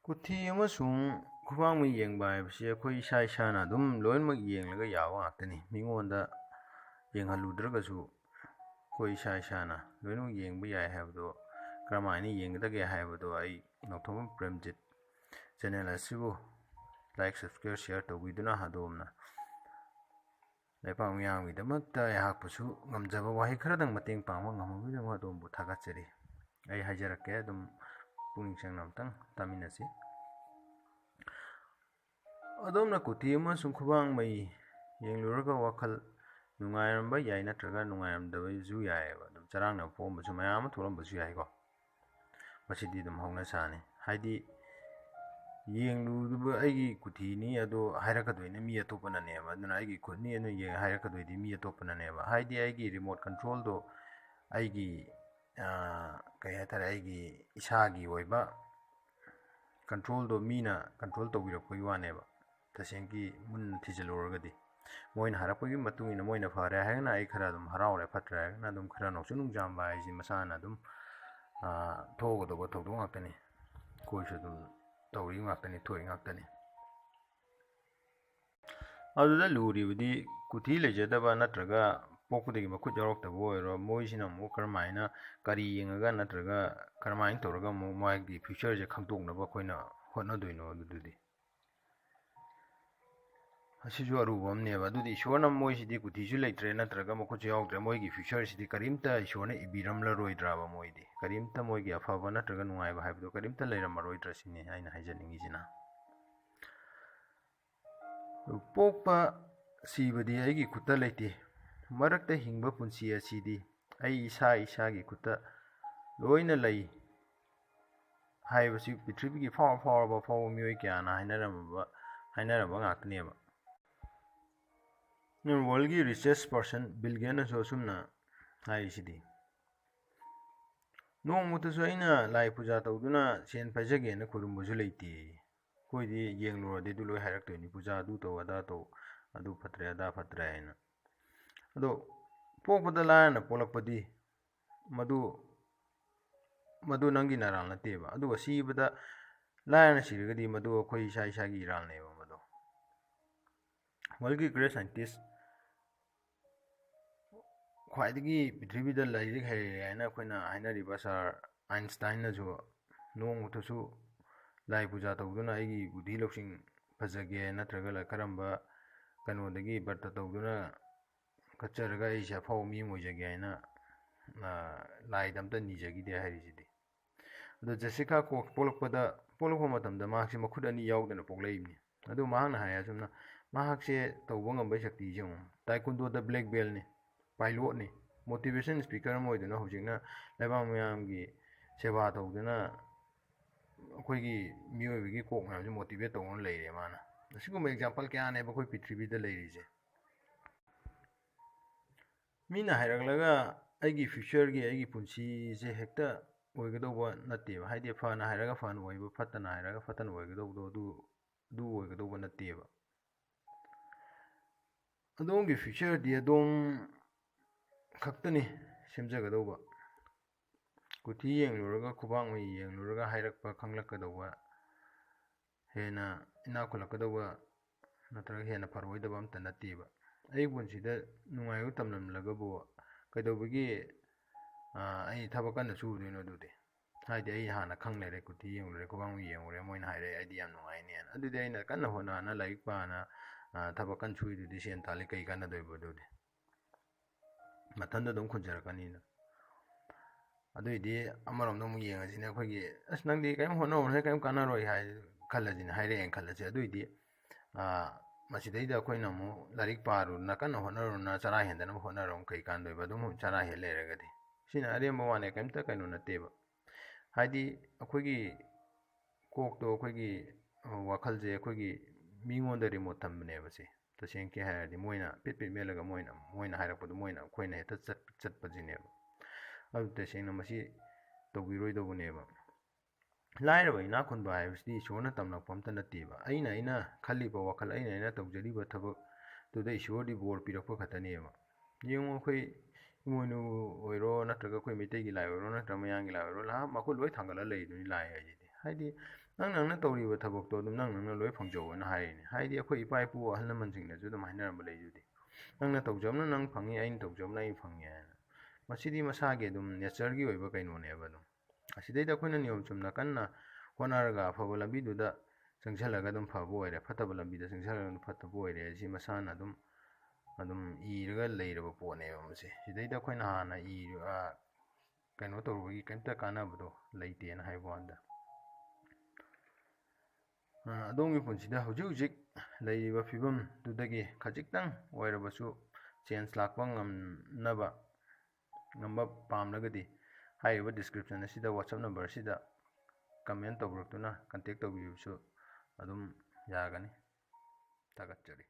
ꯀꯨꯊꯤ ꯑꯃꯁꯨꯡ ꯈꯨꯕꯥꯡꯃꯩ ꯌꯦꯡꯕ ꯍꯥꯏꯕꯁꯤ ꯑꯩꯈꯣꯏ ꯏꯁꯥ ꯏꯁꯥꯅ ꯑꯗꯨꯝ ꯂꯣꯏꯅꯃꯛ ꯌꯦꯡꯂꯒ ꯌꯥꯕ ꯉꯥꯛꯇꯅꯤ. ꯃꯤꯉꯣꯟꯗ ꯌꯦꯡꯍꯜꯂꯨꯗ꯭ꯔꯒꯁꯨ ꯑꯩꯈꯣꯏ ꯏꯁꯥ ꯏꯁꯥꯅ ꯂꯣꯏꯅꯃꯛ ꯌꯦꯡꯕ ꯌꯥꯏ ꯍꯥꯏꯕꯗꯣ ꯀꯔꯝꯍꯥꯏꯅ ꯌꯦꯡꯒꯗꯒꯦ ꯍꯥꯏꯕꯗꯣ ꯑꯩ ꯅꯧꯊꯣꯛꯄꯝ ꯄ꯭ꯔꯦꯝꯖꯤꯠ ꯆꯦꯅꯦꯜ ꯑꯁꯤꯕꯨ ꯂꯥꯏꯛ, ꯁꯕꯁꯀ꯭ꯔꯥꯏꯕ, ꯁꯤꯌꯔ ꯇꯧꯕꯤꯗꯨꯅ ꯑꯗꯣꯝꯅ ꯂꯩꯄꯥꯛ ꯃꯤꯌꯥꯝꯒꯤꯗꯃꯛꯇ ꯑꯩꯍꯥꯛꯄꯨꯁꯨ ꯉꯝꯖꯕ ꯋꯥꯍꯩ ꯈꯔꯗꯪ ꯃꯇꯦꯡ ꯄꯥꯡꯕ ꯉꯝꯍꯧꯕꯒꯤꯗꯃꯛ ꯑꯗꯣꯝꯕꯨ ꯊꯥꯒꯠꯆꯔꯤ. ꯑꯩ ꯍꯥꯏꯖꯔꯛꯀꯦ, ꯑꯗꯨꯝ ꯄꯨꯛꯅꯤꯡ ꯆꯪꯅ ꯑꯝꯇꯪ ꯇꯥꯃꯤꯟꯅꯁꯤ. ꯑꯗꯣꯝꯅ ꯀꯨꯊꯤ ꯑꯃꯁꯨꯡ ꯈꯨꯕꯥꯡꯃꯩ ꯌꯦꯡꯂꯨꯔꯒ ꯋꯥꯈꯜ ꯅꯨꯡꯉꯥꯏꯔꯝꯕ ꯌꯥꯏ ꯅꯠꯇ꯭ꯔꯒ ꯅꯨꯡꯉꯥꯏꯔꯝꯗꯕꯁꯨ ꯌꯥꯏꯑꯕ. ꯑꯗꯨꯝ ꯆꯔꯥꯡꯅꯕ ꯄꯣꯛꯑꯝꯕꯁꯨ ꯃꯌꯥꯝ ꯑꯃ ꯊꯣꯛꯂꯝꯕꯁꯨ ꯌꯥꯏꯀꯣ. ꯃꯁꯤꯗꯤ ꯑꯗꯨꯝ ꯍꯧꯅꯁꯥꯅꯤ. ꯍꯥꯏꯗꯤ ꯌꯦꯡꯂꯨꯕ ꯑꯩꯒꯤ ꯀꯨꯊꯤꯅꯤ ꯑꯗꯣ ꯍꯥꯏꯔꯛꯀꯗꯣꯏꯅꯤ ꯃꯤ ꯑꯇꯣꯞꯄꯅꯅꯦꯕ. ꯑꯗꯨꯅ ꯑꯩꯒꯤ ꯈꯨꯠꯅꯤ ꯑꯗꯨ ꯍꯥꯏꯔꯛꯀꯗꯣꯏꯗꯤ ꯃꯤ ꯑꯇꯣꯞꯄꯅꯅꯦꯕ. ꯍꯥꯏꯗꯤ ꯑꯩꯒꯤ ꯔꯤꯃꯣꯠ ꯀꯟꯇ꯭ꯔꯣꯜꯗꯣ ꯑꯩꯒꯤ ꯀꯩ ꯍꯥꯏꯇꯥꯔꯦ, ꯑꯩꯒꯤ ꯏꯁꯥꯒꯤ ꯑꯣꯏꯕ ꯀꯟꯇ꯭ꯔꯣꯜꯗꯣ ꯃꯤꯅ ꯀꯟꯇ꯭ꯔꯣꯜ ꯇꯧꯕꯤꯔꯛꯄꯒꯤ ꯋꯥꯅꯦꯕ. ꯇꯁꯦꯡꯒꯤ ꯃꯨꯟꯅ ꯊꯤꯖꯤꯜꯂꯨꯔꯒꯗꯤ ꯃꯣꯏꯅ ꯍꯥꯏꯔꯛꯄꯒꯤ ꯃꯇꯨꯡ ꯏꯟꯅ ꯃꯣꯏꯅ ꯐꯔꯦ ꯍꯥꯏꯔꯒꯅ ꯑꯩ ꯈꯔ ꯑꯗꯨꯝ ꯍꯔꯥꯎꯔꯦ, ꯐꯠꯇ꯭ꯔꯦ ꯍꯥꯏꯔꯒꯅ ꯑꯗꯨꯝ ꯈꯔ ꯅꯣꯛꯁꯨ ꯅꯨꯡꯖꯥꯡꯕ ꯍꯥꯏꯁꯤ ꯃꯁꯥꯅ ꯑꯗꯨꯝ ꯊꯣꯛꯀꯗꯧꯕ ꯊꯧꯗꯣꯛ ꯉꯥꯛꯇꯅꯤ. ꯑꯩꯈꯣꯏꯁꯨ ꯑꯗꯨꯝ ꯇꯧꯔꯤ ꯉꯥꯛꯇꯅꯤ, ꯊꯣꯛꯏ ꯉꯥꯛꯇꯅꯤ. ꯑꯗꯨꯗ ꯂꯨꯔꯤꯕꯗꯤ ꯀꯨꯊꯤ ꯂꯩꯖꯗꯕ ꯅꯠꯇ꯭ꯔꯒ ꯄꯣꯛꯄꯗꯒꯤ ꯃꯈꯨꯠ ꯌꯥꯎꯔꯛꯇꯕ ꯑꯣꯏꯔꯣ, ꯃꯣꯏꯁꯤꯅ ꯑꯃꯨꯛ ꯀꯔꯝꯍꯥꯏꯅ ꯀꯔꯤ ꯌꯦꯡꯉꯒ ꯅꯠꯇ꯭ꯔꯒ ꯀꯔꯝꯍꯥꯏꯅ ꯇꯧꯔꯒ ꯑꯃꯨꯛ ꯃꯥꯒꯤ ꯐ꯭ꯌꯨꯆꯔꯁꯦ ꯈꯪꯗꯣꯛꯅꯕ ꯑꯩꯈꯣꯏꯅ ꯍꯣꯠꯅꯗꯣꯏꯅꯣ? ꯑꯗꯨꯗꯤ ꯑꯁꯤꯁꯨ ꯑꯔꯨꯕ ꯑꯃꯅꯦꯕ. ꯑꯗꯨꯗꯤ ꯏꯁꯣꯔꯅ ꯃꯣꯏꯁꯤꯗꯤ ꯀꯨꯊꯤꯁꯨ ꯂꯩꯇ꯭ꯔꯦ ꯅꯠꯇ꯭ꯔꯒ ꯃꯈꯨꯠꯁꯨ ꯌꯥꯎꯗ꯭ꯔꯦ, ꯃꯣꯏꯒꯤ ꯐ꯭ꯌꯨꯆꯔꯁꯤꯗꯤ ꯀꯔꯤꯝꯇ ꯏꯁꯣꯔꯅ ꯏꯕꯤꯔꯝꯂꯔꯣꯏꯗ꯭ꯔꯕ? ꯃꯣꯏꯗꯤ ꯀꯔꯤꯝꯇ ꯃꯣꯏꯒꯤ ꯑꯐꯕ ꯅꯠꯇ꯭ꯔꯒ ꯅꯨꯡꯉꯥꯏꯕ ꯍꯥꯏꯕꯗꯣ ꯀꯔꯤꯝꯇ ꯂꯩꯔꯝꯃꯔꯣꯏꯗ꯭ꯔ ꯁꯤꯅꯤ ꯑꯩꯅ ꯍꯥꯏꯖꯅꯤꯡꯉꯤꯁꯤꯅ. ꯄꯣꯛꯄ ꯁꯤꯕꯗꯤ ꯑꯩꯒꯤ ꯈꯨꯠꯇ ꯂꯩꯇꯦ. ꯃꯔꯛꯇ ꯍꯤꯡꯕ ꯄꯨꯟꯁꯤ ꯑꯁꯤꯗꯤ ꯑꯩ ꯏꯁꯥꯒꯤ ꯈꯨꯠꯇ ꯂꯣꯏꯅ ꯂꯩ ꯍꯥꯏꯕꯁꯤ ꯄ꯭ꯔꯤꯊꯤꯕꯤꯒꯤ ꯐꯥꯎꯔꯕ ꯃꯤꯑꯣꯏ ꯀꯌꯥꯅ ꯍꯥꯏꯅꯔꯝꯕ ꯉꯥꯛꯇꯅꯦꯕ. ꯋꯥꯔꯜꯒꯤ ꯔꯤꯆꯦꯁ ꯄꯥꯔꯁꯟ ꯕꯤꯜ ꯒꯦꯠꯁꯅꯁꯨ ꯑꯁꯨꯝꯅ ꯍꯥꯏꯔꯤꯁꯤꯗꯤ. ꯅꯣꯡꯃꯇꯁꯨ ꯑꯩꯅ ꯂꯥꯏ ꯄꯨꯖꯥ ꯇꯧꯗꯨꯅ ꯁꯦꯟ ꯄꯥꯏꯖꯒꯦꯅ ꯈꯨꯔꯨꯝꯕꯁꯨ ꯂꯩꯇꯦ. ꯑꯩꯈꯣꯏꯗꯤ ꯌꯦꯡꯂꯨꯔꯗꯤ ꯑꯗꯨ ꯂꯣꯏ ꯍꯥꯏꯔꯛꯇꯣꯏꯅꯤ. ꯄꯨꯖꯥ ꯑꯗꯨ ꯇꯧ, ꯑꯗꯥ ꯇꯧ, ꯑꯗꯨ ꯐꯠꯇ꯭ꯔꯦ, ꯑꯗꯥ ꯐꯠꯇ꯭ꯔꯦ ꯍꯥꯏꯅ. ꯑꯗꯣ ꯄꯣꯛꯄꯗ ꯂꯥꯏꯔꯅ ꯄꯣꯛꯂꯛꯄꯗꯤ ꯃꯗꯨ ꯅꯪꯒꯤ ꯅꯔꯥꯜ ꯅꯠꯇꯦꯕ. ꯑꯗꯨꯒ ꯁꯤꯕꯗ ꯂꯥꯏꯔꯅ ꯁꯤꯔꯒꯗꯤ ꯃꯗꯨ ꯑꯩꯈꯣꯏ ꯏꯁꯥꯒꯤ ꯏꯔꯥꯜꯅꯦꯕ. ꯃꯗꯨ ꯋꯥꯔꯜꯒꯤ ꯒ꯭ꯔꯦꯠ ꯁꯥꯏꯟꯇꯤꯁ, ꯈ꯭ꯋꯥꯏꯗꯒꯤ ꯄ꯭ꯔꯤꯊꯤꯕꯤꯗ ꯂꯥꯏꯔꯤꯛ ꯍꯩꯔꯦ ꯍꯥꯏꯅ ꯑꯩꯈꯣꯏꯅ ꯍꯥꯏꯅꯔꯤꯕ ꯁꯥꯔ ꯑꯥꯏꯟꯁꯇꯥꯏꯟꯅꯁꯨ ꯅꯣꯡꯃꯇꯁꯨ ꯂꯥꯏ ꯄꯨꯖꯥ ꯇꯧꯗꯨꯅ ꯑꯩꯒꯤ ꯕꯨꯙꯤ ꯂꯧꯁꯤꯡ ꯐꯖꯒꯦ ꯅꯠꯇ꯭ꯔꯒ ꯀꯔꯝꯕ ꯀꯩꯅꯣꯗꯒꯤ ꯕꯔꯇ ꯇꯧꯗꯨꯅ ꯀꯠꯆꯔꯒ ꯑꯩꯁꯦ ꯑꯐꯥꯎꯕ ꯃꯤ ꯑꯃ ꯑꯣꯏꯖꯒꯦ ꯍꯥꯏꯅ ꯂꯥꯏꯗ ꯑꯝꯇ ꯅꯤꯖꯈꯤꯗꯦ ꯍꯥꯏꯔꯤꯁꯤꯗꯤ. ꯑꯗꯣ ꯖꯦꯁꯤꯀꯥ ꯀꯣꯛ ꯄꯣꯛꯂꯛꯄ ꯃꯇꯝꯗ ꯃꯍꯥꯛꯁꯦ ꯃꯈꯨꯠ ꯑꯅꯤ ꯌꯥꯎꯗꯅ ꯄꯣꯛꯂꯛꯏꯕꯅꯤ. ꯑꯗꯨ ꯃꯍꯥꯛꯅ ꯍꯥꯏ ꯑꯁꯨꯝꯅ, ꯃꯍꯥꯛꯁꯦ ꯇꯧꯕ ꯉꯝꯕꯩ ꯁꯛꯇꯤꯁꯦ ꯌꯦꯡꯉꯨ. ꯇꯥꯏꯀꯨꯟꯗꯣꯗ ꯕ꯭ꯂꯦꯛ ꯕꯦꯜꯠꯅꯤ, ꯄꯥꯏꯂꯣꯠꯅꯤ, ꯃꯣꯇꯤꯚꯦꯁꯟ ꯁ꯭ꯄꯤꯀꯔ ꯑꯃ ꯑꯣꯏꯗꯨꯅ ꯍꯧꯖꯤꯛꯅ ꯂꯩꯕꯥꯛ ꯃꯌꯥꯝꯒꯤ ꯁꯦꯕꯥ ꯇꯧꯗꯨꯅ ꯑꯩꯈꯣꯏꯒꯤ ꯃꯤꯑꯣꯏꯕꯒꯤ ꯀꯣꯛ ꯃꯌꯥꯝꯁꯦ ꯃꯣꯇꯤꯚꯦꯠ ꯇꯧꯗꯨꯅ ꯂꯩꯔꯦ ꯃꯥꯅ. ꯑꯁꯤꯒꯨꯝꯕ ꯑꯦꯛꯖꯥꯝꯄꯜ ꯀꯌꯥꯅꯦꯕ ꯑꯩꯈꯣꯏ ꯄ꯭ꯔꯤꯊꯤꯕꯤꯗ ꯂꯩꯔꯤꯁꯦ. ꯃꯤꯅ ꯍꯥꯏꯔꯛꯂꯒ ꯑꯩꯒꯤ ꯐ꯭ꯌꯨꯆꯔꯒꯤ ꯑꯩꯒꯤ ꯄꯨꯟꯁꯤꯁꯦ ꯍꯦꯛꯇ ꯑꯣꯏꯒꯗꯧꯕ ꯅꯠꯇꯦꯕ. ꯍꯥꯏꯗꯤ ꯐꯅ ꯍꯥꯏꯔꯒ ꯐꯅ ꯑꯣꯏꯕ, ꯐꯠꯇꯅ ꯍꯥꯏꯔꯒ ꯐꯠꯇꯅ ꯑꯣꯏꯒꯗꯧꯕꯗꯣ ꯑꯗꯨ ꯑꯣꯏꯒꯗꯧꯕ ꯅꯠꯇꯦꯕ. ꯑꯗꯣꯝꯒꯤ ꯐ꯭ꯌꯨꯆꯔꯗꯤ ꯑꯗꯣꯝ ꯈꯛꯇꯅꯤ ꯁꯦꯝꯖꯒꯗꯧꯕ. ꯀꯨꯊꯤ ꯌꯦꯡꯂꯨꯔꯒ, ꯈꯨꯕꯥꯡꯃꯩ ꯌꯦꯡꯂꯨꯔꯒ ꯍꯥꯏꯔꯛꯄ, ꯈꯪꯂꯛꯀꯗꯧꯕ, ꯍꯦꯟꯅ ꯏꯅꯥꯛ ꯈꯨꯜꯂꯛꯀꯗꯧꯕ ꯅꯠꯇ꯭ꯔꯒ ꯍꯦꯟꯅ ꯐꯔꯣꯏꯗꯕ ꯑꯝꯇ ꯅꯠꯇꯦꯕ. ꯑꯩ ꯄꯨꯟꯁꯤꯗ ꯅꯨꯡꯉꯥꯏꯕ ꯇꯝꯂꯝꯂꯒꯕꯨ ꯀꯩꯗꯧꯕꯒꯤ ꯑꯩ ꯊꯕꯛ ꯀꯟꯅ ꯁꯨꯗꯣꯏꯅꯣ? ꯑꯗꯨꯗꯤ ꯍꯥꯏꯗꯤ ꯑꯩ ꯍꯥꯟꯅ ꯈꯪ ꯂꯩꯔꯦ, ꯀꯨꯊꯤ ꯌꯦꯡꯂꯨꯔꯦ, ꯈꯨꯕꯥꯡꯃꯩ ꯌꯦꯡꯂꯨꯔꯦ, ꯃꯣꯏꯅ ꯍꯥꯏꯔꯛꯑꯦ, ꯑꯩꯗꯤ ꯌꯥꯝ ꯅꯨꯡꯉꯥꯏꯅꯦꯅ. ꯑꯗꯨꯗꯤ ꯑꯩꯅ ꯀꯟꯅ ꯍꯣꯠꯅꯅ ꯂꯥꯏꯔꯤꯛ ꯄꯥꯅ ꯊꯕꯛ ꯀꯟꯅ ꯁꯨꯏꯗꯨꯗꯤ ꯁꯦꯟ ꯇꯥꯜꯂꯤ, ꯀꯩ ꯀꯥꯟꯅꯗꯣꯏꯕ? ꯑꯗꯨꯗꯤ ꯃꯊꯟꯇ ꯑꯗꯨꯝ ꯈꯨꯟꯖꯔꯛꯀꯅꯤꯅ. ꯑꯗꯨꯏꯗꯤ ꯑꯃꯔꯣꯝꯗ ꯑꯃꯨꯛ ꯌꯦꯡꯉꯁꯤꯅꯦ, ꯑꯩꯈꯣꯏꯒꯤ ꯑꯁ ꯅꯪꯗꯤ ꯀꯔꯤꯝ ꯍꯣꯠꯅꯔꯨꯅꯨ, ꯀꯔꯤꯝ ꯀꯥꯟꯅꯔꯣꯏ ꯈꯜꯂꯁꯤꯅꯦ, ꯍꯥꯏꯔꯛꯑꯦꯅ ꯈꯜꯂꯁꯤ. ꯑꯗꯨꯏꯗꯤ ꯃꯁꯤꯗꯩꯗ ꯑꯩꯈꯣꯏꯅ ꯑꯃꯨꯛ ꯂꯥꯏꯔꯤꯛ ꯄꯥꯔꯨꯅ, ꯀꯟꯅ ꯍꯣꯠꯅꯔꯨꯅ, ꯆꯔꯥ ꯍꯦꯟꯗꯅꯕ ꯍꯣꯠꯅꯔꯨ, ꯀꯩ ꯀꯥꯟꯗꯣꯏꯕ? ꯑꯗꯨꯝ ꯆꯔꯥ ꯍꯦꯜ ꯂꯩꯔꯒꯗꯤ. ꯁꯤꯅ ꯑꯔꯦꯝꯕ ꯋꯥꯅꯦ, ꯀꯔꯤꯝꯇ ꯀꯩꯅꯣ ꯅꯠꯇꯦꯕ. ꯍꯥꯏꯗꯤ ꯑꯩꯈꯣꯏꯒꯤ ꯀꯣꯛꯇꯣ, ꯑꯩꯈꯣꯏꯒꯤ ꯋꯥꯈꯜꯁꯦ ꯑꯩꯈꯣꯏꯒꯤ ꯃꯤꯉꯣꯟꯗ ꯔꯤꯃꯣꯠ ꯊꯝꯕꯅꯦꯕ. ꯁꯤ ꯇꯁꯦꯡꯀꯤ ꯍꯥꯏꯔꯗꯤ ꯃꯣꯏꯅ ꯄꯤꯠ ꯃꯦꯜꯂꯒ ꯃꯣꯏꯅ ꯍꯥꯏꯔꯛꯄꯗꯣ ꯑꯩꯈꯣꯏꯅ ꯍꯦꯛꯇ ꯆꯠꯄꯁꯤꯅꯦꯕ. ꯑꯗꯨ ꯇꯁꯦꯡꯅ ꯃꯁꯤ ꯇꯧꯕꯤꯔꯣꯏꯗꯧꯕꯅꯦꯕ. ಲಾಯರವ ಇನಾಖುನ್ಬ ꯍꯥꯏꯕꯁꯤꯗꯤ ꯏꯁꯣꯔꯅ ꯇꯝꯂꯛꯄ ꯑꯝꯇ ꯅꯠꯇꯦꯕ. ꯑꯩꯅ ꯈꯜꯂꯤꯕ ꯋꯥꯈꯜ, ꯑꯩꯅ ꯇꯧꯖꯔꯤꯕ ꯊꯕꯛꯇꯨꯗ ꯏꯁꯣꯔꯗꯤ ꯕꯣꯔ ꯄꯤꯔꯛꯄ ꯈꯛꯇꯅꯦꯕ. ꯌꯦꯡꯉꯨ, ꯑꯩꯈꯣꯏ ꯏꯃꯣꯏꯅꯨ ꯑꯣꯏꯔꯣ, ꯅꯠꯇ꯭ꯔꯒ ꯑꯩꯈꯣꯏ ꯃꯩꯇꯩꯒꯤ ꯂꯥꯏ ꯑꯣꯏꯔꯣ, ꯅꯠꯇ꯭ꯔꯒ ꯃꯌꯥꯡꯒꯤ ꯂꯥꯏ ꯑꯣꯏꯔꯣ, ꯃꯈꯨꯠ ꯂꯣꯏ ꯊꯥꯡꯒꯠꯂ ꯂꯩꯗꯨꯅꯤ ꯂꯥꯏ ꯍꯥꯏꯁꯤꯗꯤ. ꯍꯥꯏꯗꯤ ꯅꯪꯅ ꯇꯧꯔꯤꯕ ꯊꯕꯛꯇꯣ ꯑꯗꯨꯝ ꯅꯪꯅ ꯂꯣꯏ ꯐꯪꯖꯧꯅ ꯍꯥꯏꯔꯤꯅꯦ ꯍꯥꯏꯗꯤ ꯑꯩꯈꯣꯏ ꯏꯄꯥ ꯏꯄꯨ ꯑꯍꯜ ꯂꯃꯟꯁꯤꯡꯅꯁꯨ ꯑꯗꯨꯝ ꯍꯥꯏꯅꯔꯝꯕ ꯂꯩꯗꯨꯗꯤ ꯅꯪꯅ ꯇꯧꯖꯕꯅ ꯅꯪ ꯐꯪꯉꯤ ꯑꯩꯅ ꯇꯧꯖꯕꯅ ꯑꯩ ꯐꯪꯉꯤ ꯍꯥꯏꯅ ꯃꯁꯤꯗꯤ ꯃꯁꯥꯒꯤ ꯑꯗꯨꯝ ꯅꯦꯆꯔꯒꯤ ꯑꯣꯏꯕ ꯀꯩꯅꯣꯅꯦꯕ ꯑꯗꯨꯝ ꯑꯁꯤꯗꯩꯗ ꯑꯩꯈꯣꯏꯅ ꯅꯤꯌꯣꯝ ꯆꯨꯝꯅ ꯀꯟꯅ ꯍꯣꯠꯅꯔꯒ ꯑꯐꯕ ꯂꯝꯕꯤꯗꯨꯗ ꯆꯪꯁꯤꯜꯂꯒ ꯑꯗꯨꯝ ꯐꯕ ꯑꯣꯏꯔꯦ ꯐꯠꯇꯕ ꯂꯝꯕꯤꯗ ꯆꯪꯁꯤꯜꯂꯒ ꯑꯗꯨꯝ ꯐꯠꯇꯕ ꯑꯣꯏꯔꯦ ꯁꯤ ꯃꯁꯥꯅ ꯑꯗꯨꯝ ꯏꯔꯒ ꯂꯩꯔꯕ ꯄꯣꯠꯅꯦꯕ ꯃꯁꯤ ꯁꯤꯗꯩꯗ ꯑꯩꯈꯣꯏꯅ ꯍꯥꯟꯅ ꯀꯩꯅꯣ ꯇꯧꯔꯨꯕꯒꯤ ꯀꯩꯝꯇ ꯀꯥꯟꯅꯕꯗꯣ ꯂꯩꯇꯦꯅ ꯍꯥꯏꯕ ꯋꯥꯅꯤꯗ ꯑꯗꯣꯝꯒꯤ ꯄꯨꯟꯁꯤꯗ ꯍꯧꯖꯤꯛ ꯍꯧꯖꯤꯛ ꯂꯩꯔꯤꯕ ꯐꯤꯕꯝꯗꯨꯗꯒꯤ ꯈꯖꯤꯛꯇꯪ ꯑꯣꯏꯔꯕꯁꯨ ꯆꯦꯟꯖ ꯂꯥꯛꯄ ꯉꯝꯕ ꯄꯥꯝꯂꯒꯗꯤ ꯍꯥꯏꯔꯤꯕ ꯗꯤꯁꯀ꯭ꯔꯤꯞꯁꯟ ꯑꯁꯤꯗ ꯋꯥꯆꯞ ꯅꯝꯕꯔ ꯑꯁꯤꯗ ꯀꯃꯦꯟ ꯇꯧꯕꯤꯔꯛꯇꯨꯅ ꯀꯟꯇꯦꯛ ꯇꯧꯕꯤꯕꯁꯨ ꯑꯗꯨꯝ ꯌꯥꯒꯅꯤ ꯊꯥꯒꯠꯆꯔꯤ